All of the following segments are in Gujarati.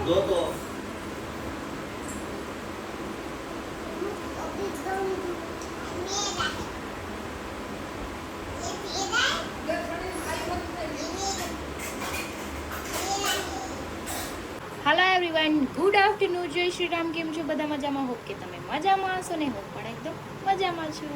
જો તો હેલો એવરીવન, ગુડ આફ્ટરનૂન, જય શ્રી રામ. કેમ છો બધા? મજામાં? હોપ કે તમે મજામાં હશો ને હું પણ એકદમ મજામાં છું.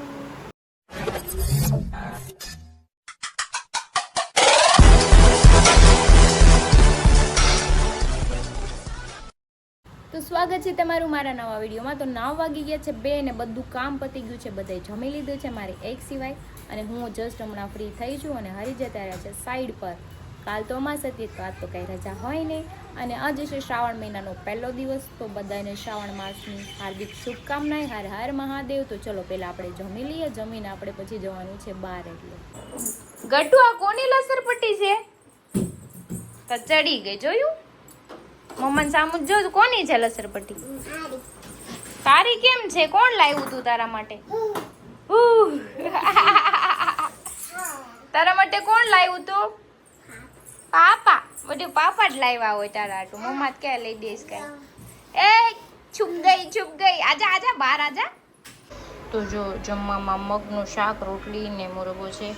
તો સ્વાગત છે તમારું મારા નવા વિડીયોમાં. તો 9 વાગી ગયા છે 2 ને બધું કામ પતી ગયું છે, બધાએ જમી લીધું છે મારી એક સિવાય, અને હું જસ્ટ હમણાં ફ્રી થઈ છું અને હરી જતા રહ્યા છે સાઈડ પર. કાલ તો અમાસ હતી તો આજ તો કંઈ રજા હોય નહીં, અને આજે છે શ્રાવણ મહિનાનો પહેલો દિવસ. તો બધાને શ્રાવણ માસની હાર્દિક શુભકામનાએ. હર હર મહાદેવ. તો ચલો પહેલાં આપણે જમી લઈએ, જમીને આપણે પછી જવાનું છે બહાર. એટલે ગટ્ટુ, આ કોની લસરપટ્ટી છે? તો ચડી ગઈ, જોયું? મમ્મન સામું જો, કોની છે લસરપટ્ટી? તારી કેમ છે? કોણ લાવ્યું તું તારા માટે? તારા માટે કોણ લાવ્યું તું? પાપા. બધું પાપા જ લાવ્યા હોય તારા હાટું. મમ્મા ક્યાં લઈ દઈશ કાંઈ? એ છુપ ગઈ. આજા આજા બહાર આજા. તો જો જમવામાં મગનું શાક, રોટલી ને મોરબો છે.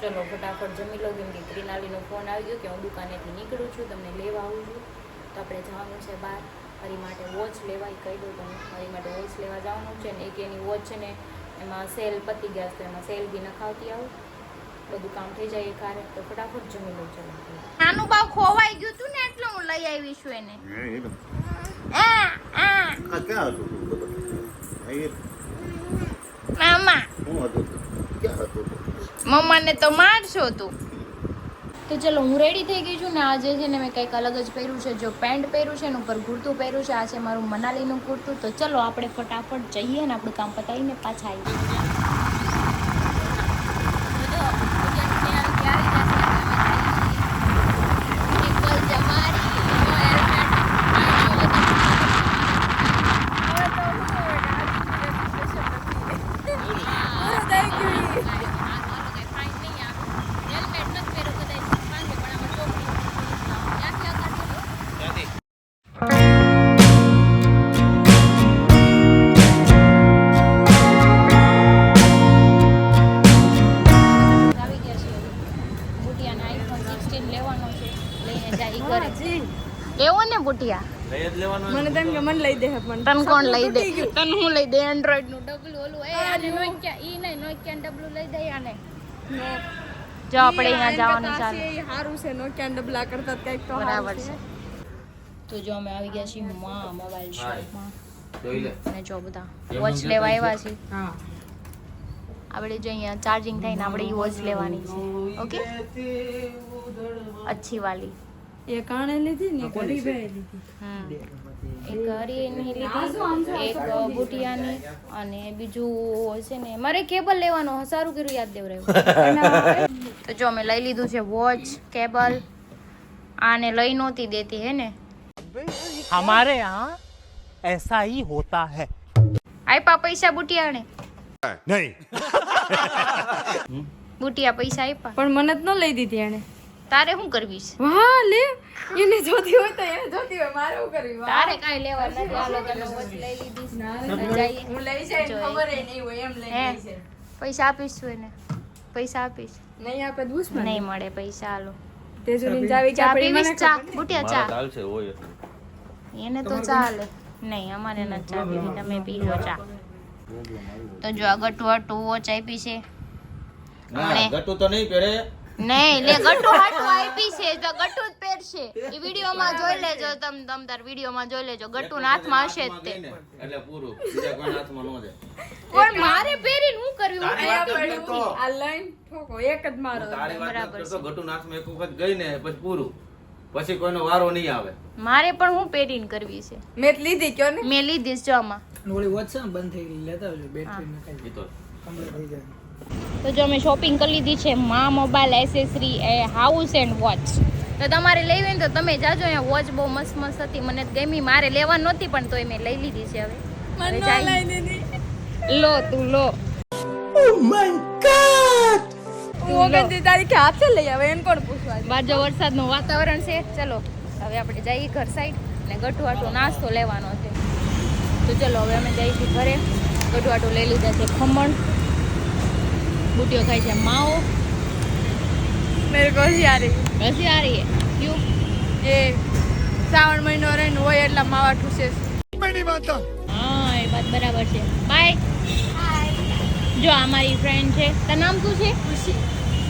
ચલો ફટાફટ જમી લો, કેમ કે ક્રિનાલીનો ફોન આવી ગયો કે હું દુકાનેથી નીકળું છું, તમને લેવા આવું છું. તો આપણે જવાનું છે બહાર. હરી માટે વોચ લેવા, કહી દઉં તમે. હરી માટે વોચ લેવા જવાનું છે ને એક એની વોચ છે ને એમાં સેલ પતી ગયા છે, એમાં સેલ બી નખાવતી આવું, બધું કામ થઈ જાય એક હારે. તો ફટાફટ જમી લઉં. ચલો, નાનું બાવ ખોવાઈ ગયું તું ને એટલે હું લઈ આવી છું એને. મામા મમ્માને તો મારશો તું. તો ચલો હું રેડી થઈ ગઈ છું ને આજે છે ને મેં કંઈક અલગ જ પહેર્યું છે. જો પેન્ટ પહેર્યું છે ને ઉપર કુર્તું પહેર્યું છે. આ છે મારું મનાલીનું કુર્તું. તો ચલો આપણે ફટાફટ જઈએ ને આપણું કામ પતાવીને પાછા આવીએ. લેવો ને બુટિયા? મને તેમ કે મને લઈ દે, પણ તન કોણ લઈ દે? તન હું લઈ દે? એન્ડ્રોઈડ નું ડબલું ઓલું એ આને નોકિયા ઈ નહીં, નોકિયા ડબલું લઈ દે આને. જો આપણે અહીંયા જવાનું ચાલે. એ સારું છે, નોકિયા ડબલા કરતા કંઈક તો બરાબર છે. તો જો અમે આવી ગયા છીએ મોબાઈલ શોપમાં, અને જો બધા વોચ લેવા આવ્યા છીએ. હા, આપણે જો અહીંયા ચાર્જિંગ થઈને આપણે ઈ વોચ લેવાની છે. ઓકે, અચ્છી વાલી. એ કાણે લીધી ને ગરીબે લીધી. એક હરીની લીધી, એક બુટિયાની, અને બીજું છે ને મારે કેબલ લેવાનો. સારું કર્યું યાદ દેવરાયું. તો જો અમે લઈ લીધું છે વોચ, કેબલ. આને લઈ નહોતી દેતી હે ને. हमारे यहाँ ऐसा ही होता है. આપ્યા પૈસા બુટિયાને? नहीं. બુટિયા પૈસા આપ્યા, પણ મને જ ન લઈ દીધી એને. તારે શું કરવી છે? વાહ લે, એને જોતી હોય તો એને જોતી હોય, મારે શું કરવી? વાહ, તારે કાંઈ લેવા નથી. હાલો તમે વોચ લઈ લીધી છે. જઈએ. હું લઈ જાય ખબર એ નહીં હોય એમ લઈ હે? ગઈ છે. પૈસા આપીશ તું એને? પૈસા આપીશ? નહીં આપે દુશ્મન. નહીં મળે પૈસા. હાલો તેજોરીને જાવી ચા આપણી પીવીશ? મને ચા ખબર. બુટિયા ચા? ચાલશે હોય એને તો ચાલે. નહીં, અમારે નથી ચા પીવી, તમે પી લો ચા. તો જો આ ગટુ હાટુ વોચ આપી છે. ના ગટુ તો નહીં પહેરે. નહીં લે, ગટુ હાટુ આપી છે તો ગટુ જ પહેરશે. એ વિડીયોમાં જોઈ લેજો, તમ તાર વિડીયોમાં જોઈ લેજો. ગટુ ના હાથમાં હશે જ તે. એટલે પૂરું, બીજા કોઈ હાથમાં ન જાય. પણ મારે પહેરીને શું કરવી? હું અહીંયા પહેરતી જ પડ્યું તો. નથી. આ લાઈન ઠોકો એક જ મારો. તારી વાત બરાબર કરતો ગટુ નાથમાં એક વખત ગઈ ને પછી પૂરું, પછી કોઈનો વારો નહીં આવે. મારે પણ હું પહેરીને કરવી છે. મેં જ લીધી કયો ને. મેં લીધી છે જો આમાં. ઓલી વોચ છે ને બંધ થઈ ગઈ, લેતા આવજો, બેટરી નખાઈ ઈ તો કમ્પ્લીટ થઈ જાય. તો જો અમે શોપિંગ કરી લીધી છે mobile accessory A house and watch. તો તમારે લેવી હોય ને તો તમે જાજો. અહીંયા વોચ બહુ મસ્ત મસ્ત હતી, મને ગમી. મારે લેવા નહોતી પણ તોય મેં લઈ લીધી છે. હવે મને ન લઈ દીધી. લો તું લો. Oh my god! હું 29 તારીખે હાથે લઈ આવે, એને કોણ પૂછવા? બાર જો વરસાદનું વાતાવરણ છે. ચલો હવે આપણે જઈએ ઘર સાઈડ. ને ગઠુઆટું નાસ્તો લેવાનો છે. તો ચલો હવે અમે જઈશું ઘરે. ગઠુઆટું લઈ લીધા છે ખમણ, બુટીઓ ખાય છે માવો. मेरे को ही आ रही હસી આ રહી હે ક્યું? ये श्रावण महीनो रहीने હોય એટલા માવા ઠૂસે હા એ વાત બરાબર છે. બાય. જો આ મારી ફ્રેન્ડ છે. તારું નામ શું છે? ખુશી.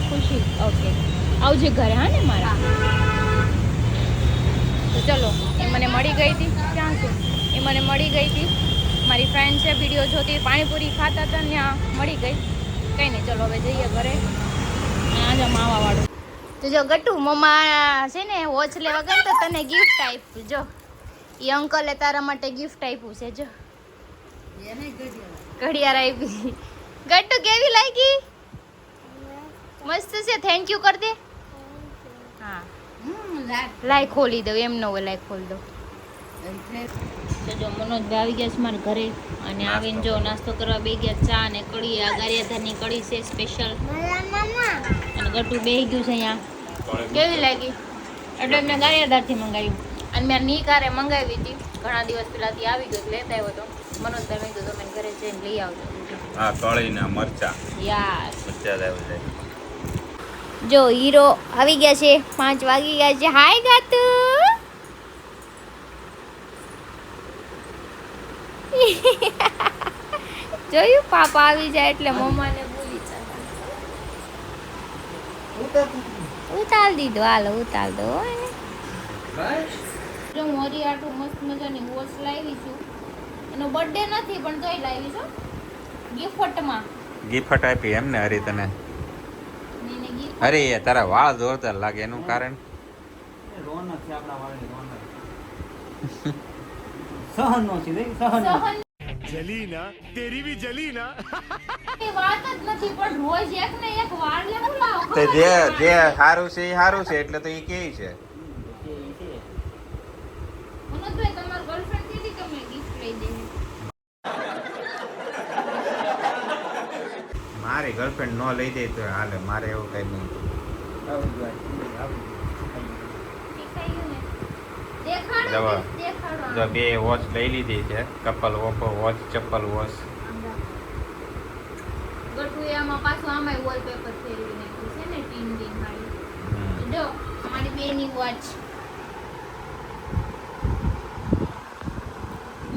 ખુશી, ઓકે. આવજે ઘરે હા ને મારા. તો ચલો એ મને મળી ગઈ હતી. ક્યાં છે? એ મને મળી ગઈ હતી. મારી ફ્રેન્ડ છે, વિડીયો જોતી, પાણીપુરી ખાતા હતા ને મળી ગઈ. કંઈ નહીં, ચલો હવે જઈએ ઘરે. આજે માવાવાળું. તો જો ગટ્ટુ મમ્મા છે ને વોચ લેવા ગઈ તો તને ગિફ્ટ આપ્યું. જો એ અંકલે તારા માટે ગિફ્ટ આપ્યું છે. જો ઘડિયાળ આપી. ગટ્ટુ કેવી લાગી? મસ્ત છે. થેન્ક યુ કર દે. હા લાઈ ખોલી દઉં. એમ ન હોય, લાઈ ખોલી દઉં. તો જો મનોજભાઈ આવી ગયા છે મારા ઘરે અને આવીને જો નાસ્તો કરવા બે ગયા. ચા અને કઢી, આ ગારિયાધારની કઢી છે સ્પેશિયલ. અને ગટ્ટુ બેહી ગયું છે અહીંયા. કેવી લાગી? એટલે મેં ગારિયાધારથી મંગાવ્યું અને મેં નીકારે મંગાવી હતી ઘણા દિવસ પહેલાથી. આવી ગયો લેતા આવ્યો હતો. મનોજભાઈ મેં કીધું તમે ઘરે જઈને લઈ આવજો. હા, કળીના મરચા યાર મરચા લાવ્યો છે. જો હીરો આવી ગયા છે. 5 વાગી ગયા છે. હાય ગાતુ. જોયું પાપા આવી જાય એટલે મમ્માને ભૂલી જાય. ઉતાર દીધો. હાલો ઉતાર દો. જો હું હરિયાટું મસ્ત મજાની વોચ લાવી છું. એનો બર્થડે નથી પણ તોય લાવી છું ગિફ્ટમાં. ગિફ્ટ આપી એમ ને હરી તને? એને gift અરે એ તારા વાળ જોરદાર લાગે, એનું કારણ રોનક છે આપણા વાળની રોનક. સહન નો છે સહન. સહન जली ना तेरी भी जली ना એ વાત જ નથી પણ રોજ એક ને એક વાર લેવું લાવો. તે જે સારું છે એ સારું છે એટલે તો એ કે છે. મનોજભાઈ તમાર ગર્લફ્રેન્ડ કીધી કે મેં ગિફ્ટ લઈ દે. મારી ગર્લફ્રેન્ડ નો લઈ દે તો હાલે, મારે એવું કઈ નહીં. શીખાયું ને? દેખાડો જવા. દેખાડો. જો બે વોચ લઈ લીધી છે, કપલ વોચ, ચપ્પલ વોચ. ગટુએ આમાં પાછું આમાંય વોલપેપર ફેરવી નાખ્યું છે ને ટીન ટીન વાળી. જો અમારી બેની વોચ.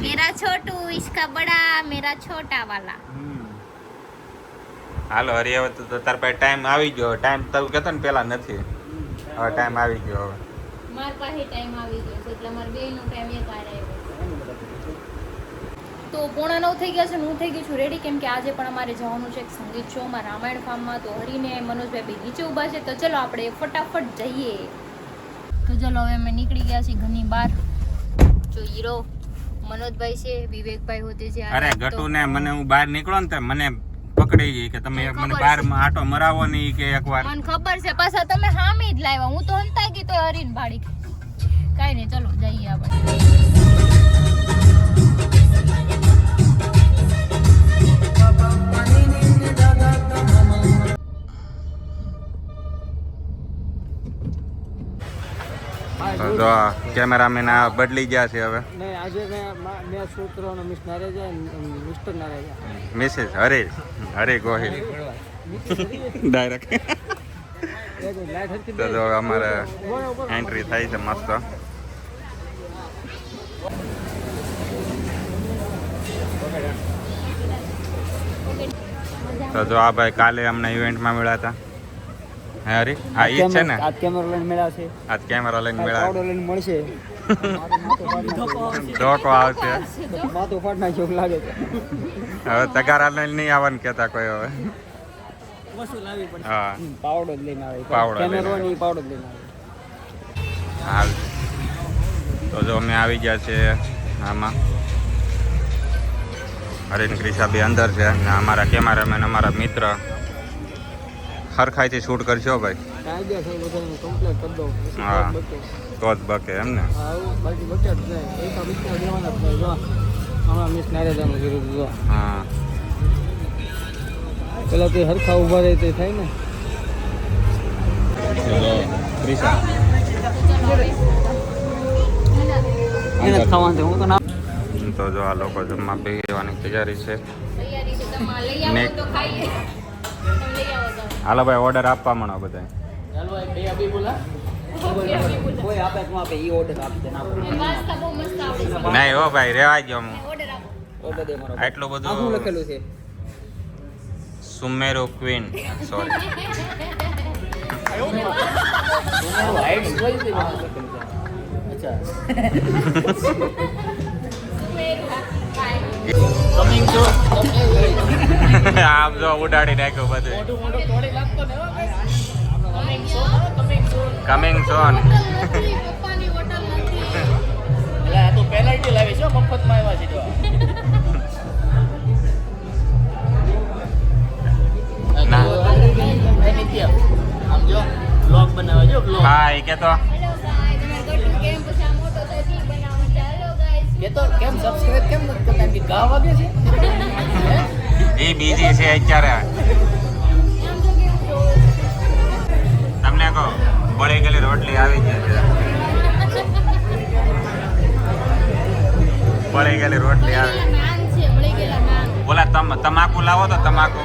मेरा छोटू इसका बड़ा मेरा छोटा वाला. હાલો હરી, હવે તો તાર પાસે ટાઈમ આવી ગયો. ટાઈમ તો કહેતો ને પેલા નથી, હવે ટાઈમ આવી ગયો. હવે માર પાસે ટાઈમ આવી ગયો છે એટલે મારા બેયનો ટાઈમ એક વાર આવ્યો. તો 8:45 થઈ ગયા છે ને હું થઈ ગઈ છું રેડી, કેમ કે આજે પણ અમારે જવાનું છે એક સંગીત શોમાં રામાયણ ફાર્મમાં. તો હરીને મનોજભાઈ બે નીચે ઊભા છે. તો ચલો આપણે ફટાફટ જઈએ. તો ચલો હવે અમે નીકળી ગયા છીએ ઘરની બહાર. જો હીરો મનોજભાઈ છે, વિવેકભાઈ હોતે છે. અરે ગટુ ને મને હું બહાર નીકળો ને તો મને પકડી ગઈ કે તમે મને બહાર આટો મરાવો નહીં કે એકવાર. મને ખબર છે, પાછા તમે હામી જ લાવ્યા. હું તો હંતા ગઈ તો હરીને ભાડી. કાઈ નહીં, ચલો જઈએ આપણે. તો કેમેરામેન આ બદલી ગયા છે હવે. નહીં આજે મેં સૂત્રોનો મિસ નારેજા મિસ્ટર નારેજા મિસિસ હરી ગોહિલ ડાયરેક્ટ. તો જો અમારે એન્ટ્રી થાય છે મસ્ત. તો જો આ ભાઈ કાલે અમને ઇવેન્ટમાં મળ્યા હતા. હે હરી, હા ઈ જ છે ને? આજ કેમેરા લઈને મળ્યા છે. આજ કેમેરા લઈને પાવડો મળ્યા. લઈને મળશે. ધોકો આવશે. માથું ફાટ નાખ્યું એવું લાગે છે. હવે તગારા લઈને નહીં આવવાનું કહેતા કોઈ હવે. વસ્તુ લાવી પડશે. હા પાવડો જ લઈને આવે. પાવડો લઈને કેમેરો આવે. ની પાવડો જ લઈને આવે. હાલ તો જો અમે આવી ગયા છે આમાં. હરીન ક્રિષાબી અંદર છે ને અમારા કેમેરામેન અમારા મિત્ર હરખાઈથી શૂટ કરશો ભાઈ. કાયદેસર બધાને કમ્પ્લીટ કરી દઉં. હા. તો જ બકે એમ ને. આવું બાકી બચ્ચા જ જાય. પૈસા બચ્ચા દેવાના જ નહીં. જો હમણાં મિસ નારેજાનું કીધું હતું. જો હા પેલા તે હરખા ઊભા રહે તે થાય ને. ચલો ક્રિષા. ચલો હવે એને જ ખાવાનું છે. હું તો ના તો જો આ લોકો જમવા બેસવાની તૈયારી છે. તૈયારી છે તમારે લઈ આવો તો ખાઈએ તમે લઈ આવો તો હાલો ભાઈ ઓર્ડર આપવા માંડો બધા. ચાલો બે અભી બોલા કોઈ આપે તું આપે ઈ ઓર્ડર આપી દે. વાસ્તા બહુ મસ્ત આવડે છે નહીં હો ભાઈ રેવા ગયો હું ઓર્ડર આપો ઓર્ડર દે મારો. આટલું આ શું બધું લખેલું છે? સુમેરો ક્વીન સોરી હાઈટ જોઈ છે લખેલું છે. અચ્છા કમિંગ ટુ આમ જો ઉડાડી નાખ્યું બધું. મોટું મોટું તોડી નાખતો ને કમિંગ સૂન કમિંગ સોન પપ્પાની હોટલ નથી એટલે આ તો પેનલ્ટી લાવી છે મફતમાં આવ્યા છે જો. ના. નિત્ય આમ જો બ્લોગ બનાવે જો બ્લોગ. હા એ કે તો હેલો ગાઈસ તમારે ગટુ કેમ પછી આ મોટો તો ઠીક બનાવો છે હેલો ગાઈસ કે તો કેમ સબસ્ક્રાઇબ કેમ નથી કરતા? કે ગા વાગે છે એ બીજી છે અત્યારે. આમ તો કેવું જોવે તમને કહો બળી ગયેલી રોટલી આવી ગઈ છે. બળી ગયેલી રોટલી આવી. નાન છે મળી ગયેલા નાન બોલા તમાકુ લાવો તો તમાકુ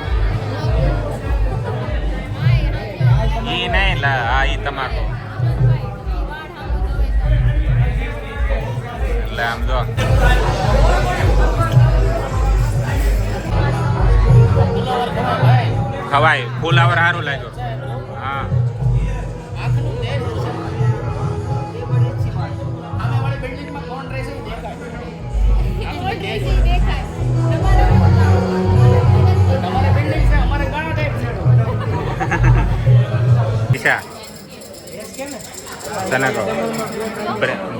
ઈ નહીં હા ઈ તમાકુ એટલે આમ જો ખવાય ફુલાવર સારું લાગ્યું. હા આખનું તેલ છે. એ બડી अच्छी बात है. આમે વાળી બિલ્ડિંગમાં કોણ રહે છે એ દેખાય. આખનું તેલ છે. દેખાય તમારે બિલ્ડિંગ છે અમારે ઘણા ટાઈપ છે. ઈશા તને કહો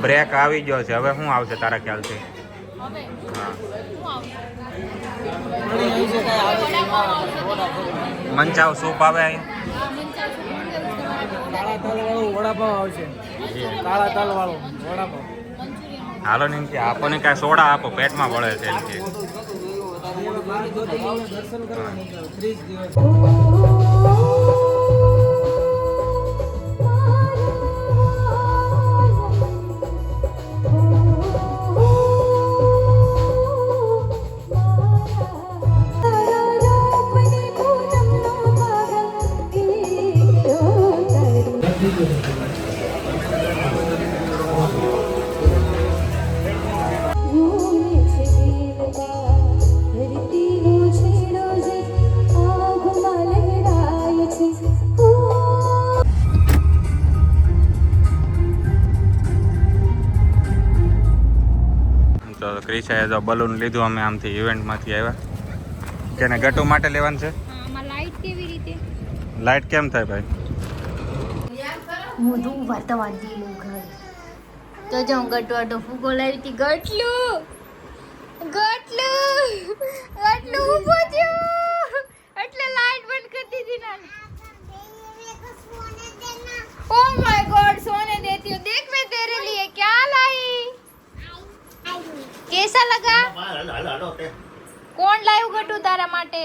બ્રેક આવી ગયો છે હવે શું આવશે તારા ખ્યાલથી? હા મંચાવ સૂપ આવે અહીં. કાળા તાલ વાળું વડાપાવ આવશે. કાળા તાલ વાળું વડાપાવ. હાલો ને એમ કે આપો ને કાંઈ સોડા આપો પેટમાં વળે છે એમ કે. દર્શન કરવાનું 30 દિવસ. તો ક્રિશાએ જો બલૂન લીધું અમે આમથી ઇવેન્ટમાંથી આવ્યા. કેને ગટુ માટે લેવાનું છે? આમાં લાઈટ કેવી રીતે લાઈટ કેમ થાય ભાઈ? હું દું વાતવા દીલું ઘર તો જો હું ગટવાડો ફૂગો લાવી હતી ગટલું ઊભો થયો એટલે લાઈટ બંધ કરી દીધી ના ओ माय गॉड सोने देती हूँ देख मैं तेरे लिए क्या लाई कैसा लगा कौन लायु गटू तारा माटे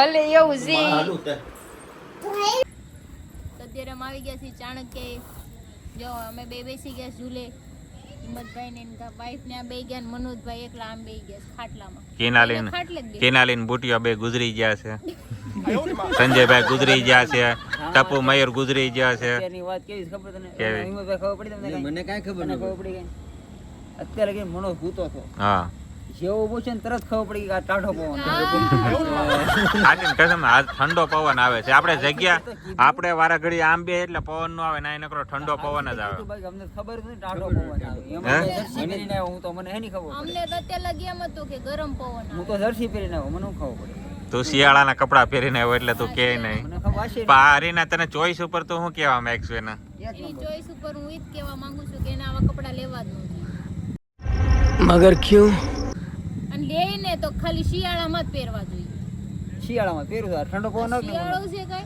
અલે એવું છે અત્યારે અમે આવી ગયા છીએ ચાણક્ય જો અમે બે બેસી ગયા ઝૂલે હિંમતભાઈ ને એના વાઈફ ને આ બે ગયા ને મનોજભાઈ એકલા આમ બે ગયા ખાટલામાં કેનાલીન બુટિયા બે ગુજરી ગયા છે. સંજયભાઈ ગુજરી ગયા છે. ટપુ મયુર ગુજરી ગયા છે. એની વાત કેવી છે ખબર તને? કેવી? હિંમતભાઈ ખબર પડી તમને? મને કાંઈ ખબર નથી. ખબર પડી ગઈ અત્યારે કે મનો ભૂતો હતો હા જેવો ઉભો છે ને તરત ખબર પડી કે આ ટાઢો પવન આજે કસમ આજ ઠંડો પવન આવે છે. આપણે જગ્યા આપણે વારા ઘડી આમ બે એટલે પવન નો આવે ના નકરો ઠંડો પવન જ આવે. અમને ખબર નથી ટાઢો પવન આવે એમાં જર્સી પહેરીને આવ્યો હું તો મને એની ખબર અમને તો અત્યારે લગી એમ હતું કે ગરમ પવન હું તો જર્સી પહેરીને આવ્યો મને ખબર પડી તું શિયાળાના કપડા પહેરીને આવ્યો એટલે તું કે નહીં મને ખબર હશે પારીના તને ચોઈસ ઉપર તો હું કેવા માંગશું એના એની ચોઈસ ઉપર હું ઈ જ કહેવા માંગુ છું કે એને આવા કપડા લેવા જ નથી મગર ક્યું અને લઈને તો ખાલી શિયાળામાં જ પહેરવા જોઈએ શિયાળામાં પહેરું ઠંડો પવન આવે શિયાળો છે કઈ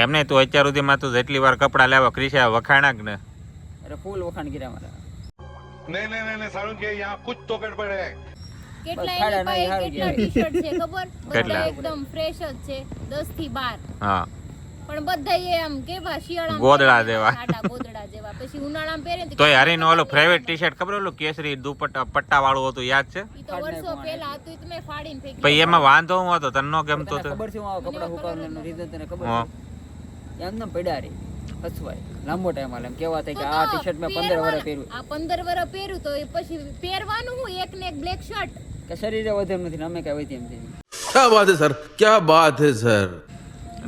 એમને તું અત્યાર સુધીમાં તું જેટલી વાર કપડા લેવા ક્રિશા વખાણા કે ને અરે ફૂલ વખાણ કર્યા મારા नहीं नहीं नहीं नहीं सारुण के यहाँ कुछ तो गड़बड़ है કેટલા ખાડા એની પાસે નહીં કેટલા ટી-શર્ટ છે ખબર? કેટલા? બધા એકદમ ફ્રેશ જ છે 10 થી 12. હા પણ બધા આમ કેવા શિયાળામાં ગોદડા પહેરે, જેવા. સાડા ગોદડા જેવા. પછી ઉનાળામાં પહેરે ને તોય હરીનું ઓલું ફેવરેટ ટી શર્ટ ખબર ઓલું કેસરી દુપટ્ટા પટ્ટા વાળું હતું યાદ છે? ઈ તો વર્ષો પહેલા હતું, ઈ તો મેં ફાડીને ફેંકી પછી એમાં વાંધો હું હતો તને ન ગમતો તને તો ખબર છે હું આ કપડા હુકાવવાનું રીઝન તને ખબર હા. છે એમ નામ પડ્યા રે હસવાય લાંબો ટાઈમ હાલે એમ કેવા થાય કે આ ટી શર્ટ મેં 15 વર્ષ પહેર્યું આ 15 વર્ષ પહેર્યું તો એ પછી પહેરવાનું હું એક ને એક બ્લેક શર્ટ. કે શરીરે વધે એમ નથી ને અમે કઈ વધી એમ છે क्या बात है सर, क्या बात है सर.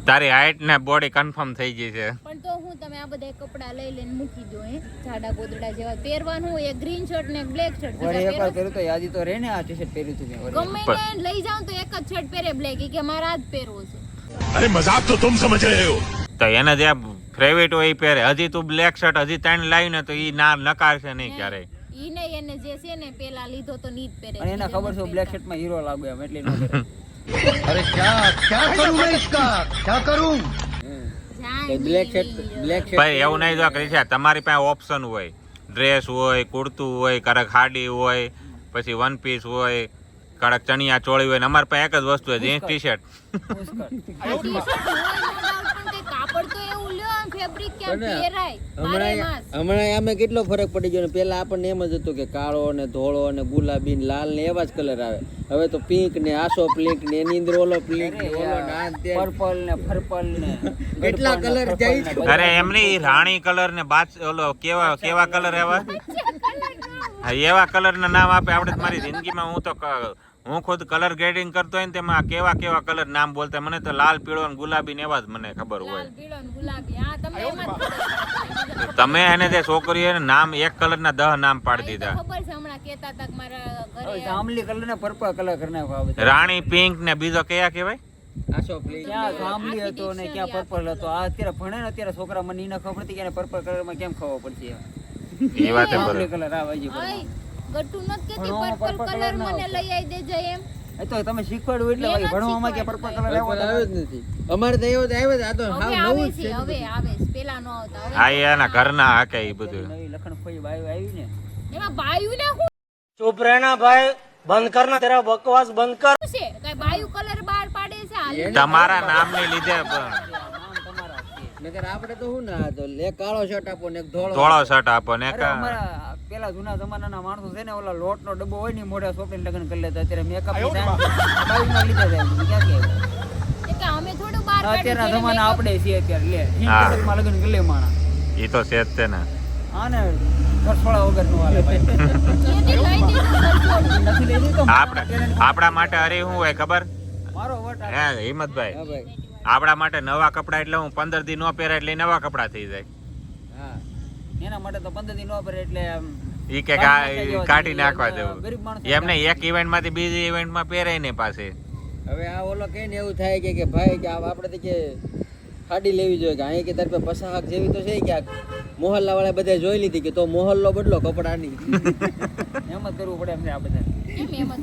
તારી હાઈટ ને બોડી કન્ફર્મ થઈ ગઈ છે. પણ તો હું તમે આ બધા કપડા લઈ લઈને મૂકી દો હે જાડા ગોદડા જેવા. પહેરવાનું હું એક ગ્રીન શર્ટ ને એક બ્લેક શર્ટ. વળી એકવાર પહેર્યું તો યાદી તો રહે ને આ ટી શર્ટ પહેર્યું હતું મેં વળી. ગમે ત્યાં લઈ જાઉં તો એક જ શર્ટ પહેરે બ્લેક, કે મારે આ જ પહેરવો છે. अरे मजाक तो तुम समझ रहे हो. તો એને જે ફેવરેટ હોય એ પહેરે. હજી તું બ્લેક શર્ટ હજી 3 લાવી ને તો ઈ ના નકારશે નહીં ક્યારેય. ઈ નહીં, એને જે છે ને પેલા લીધો તો ની જ પહેરે. અને એને ખબર છે બ્લેક શર્ટ માં હીરો લાગુ એમ એટલે ન પહેરે બ્લેક શર્ટ ભાઈ એવું નહીં જો કરી છે તમારી પાસે ઓપ્શન હોય, ડ્રેસ હોય, કુર્તું હોય, કડક હાડી હોય, પછી વન પીસ હોય, કડક ચણિયા ચોળી હોય, ને અમારી પાસે એક જ વસ્તુ હોય જીન્સ ટી શર્ટ. કાપડ તો એવું લ્યો આમ ફેબ્રિક કે આમ પહેરાય બારે માસ. હમણાં આમે કેટલો ફરક પડી ગયો ને પેલા આપણને એમ જ હતું કે કાળો ને ધોળો ને ગુલાબી ને લાલ ને એવા જ કલર આવે. હવે તો પિંક ને આસો પિંક ને એની અંદર ઓલો પિંક ને ઓલો ને આ તે પર્પલ ને પર્પલ ને કેટલા કલર જાય છે. અરે એમની રાણી કલર ને ઓલો કેવા કલર એવા હા, એવા કલર ના નામ આપે. આપણે તો મારી જિંદગીમાં હું ખુદ કલર ગ્રેડિંગ કરતો હોય ને તેમાં કેવા કલર નામ બોલતા મને તો લાલ પીળો ને ગુલાબી ને એવા જ મને ખબર હોય. લાલ પીળો ને ગુલાબી. હા તમે એમ જ ખબર. તમે એને તે છોકરીઓને નામ એક કલર ના 10 નામ પાડી દીધા. ખબર છે હમણાં કહેતા હતા કે મારા ઘરે જાંબલી કલર ને પર્પલ કલર કરી નાખો આ બધા. રાણી પિંક ને બીજો કયા કહેવાય? આસો પિંક ક્યાં જાંબલી હતો ને ક્યાં પર્પલ હતો. આ અત્યારે ભણે ને અત્યારે છોકરા મને ઈ ન ખબર પડતી કે એને પર્પલ કલર માં કેમ ખબર પડશે એ વાત જાંબલી કલર આવે છે ઓય ગટ્ટુ નત કેતી ભણવામાં પર્પલ purple કલર colour ના મને આવતો. લઈ આવી દેજો એમ. એ તો તમે શીખવાડ્યું એટલે ભાઈ ભણવામાં કે પર્પલ કલર આવ્યો આવ્યો જ નથી. અમારે તો એવો જ આવ્યો જ. આ તો હવે હાવ આવે નવું જ છે, છે. હવે આવે છે. પેલા નો આવતા. હવે આ એના ઘરના હાકે એ બધું. નવી લખણ ખોઈ આવી ને એમાં બાયુ ને શું चुप रहना भाई, बंद करना तेरा बकवास बंद कर. છે? કઈ બાયુ કલર બહાર પાડે છે હાલ. તમારા નામને લીધે પણ નકર આપણે તો શું ના હતો એક કાળો શર્ટ આપો ને એક ધોળો ધોળો શર્ટ આપો ને અરે અમારા પેલા જૂના જમાનાના માણસો છે ને ઓલા લોટ નો ડબ્બો હોય ને મોઢા સોપડીને લગ્ન કરી લેતા. અત્યારે મેકઅપ ના લીધા જાય ક્યાં કે કે અમે થોડું બહાર અત્યારના જમાના આપણે છીએ અત્યારે લે હા. માં લગ્ન કરી લે માણા એ તો છે જ તે ને. આને કરસોળા વગર નો હાલે ભાઈ લઈ દીધું. નથી લઈ લીધો આપણા માટે અરે શું હોય ખબર મારો વટ હે હિંમતભાઈ? હા ભાઈ આપણા માટે નવા કપડા એટલે હું 15 દી નો પહેરે એટલે નવા કપડા થઈ જાય. હા એના માટે તો 15 દી નો પર એટલે આમ ઈ કે કાઢી નાખવા દેવું. ગરીબ માણસ એમને એક ઇવેન્ટ માંથી બીજી ઇવેન્ટ માં પહેરે ને પાછી. હવે આ ઓલો કઈ ને એવું થાય કે ભાઈ કે આપણે તો કે ખાડી લેવી જોઈએ કે અહીં કે તારી પાસે પસાક જેવી તો છે કે મોહલ્લા વાળા બધા જોઈ લીધી કે તો મોહલ્લો બદલો કપડાની એમ જ કરવું પડે એમને આ બધા એમ જ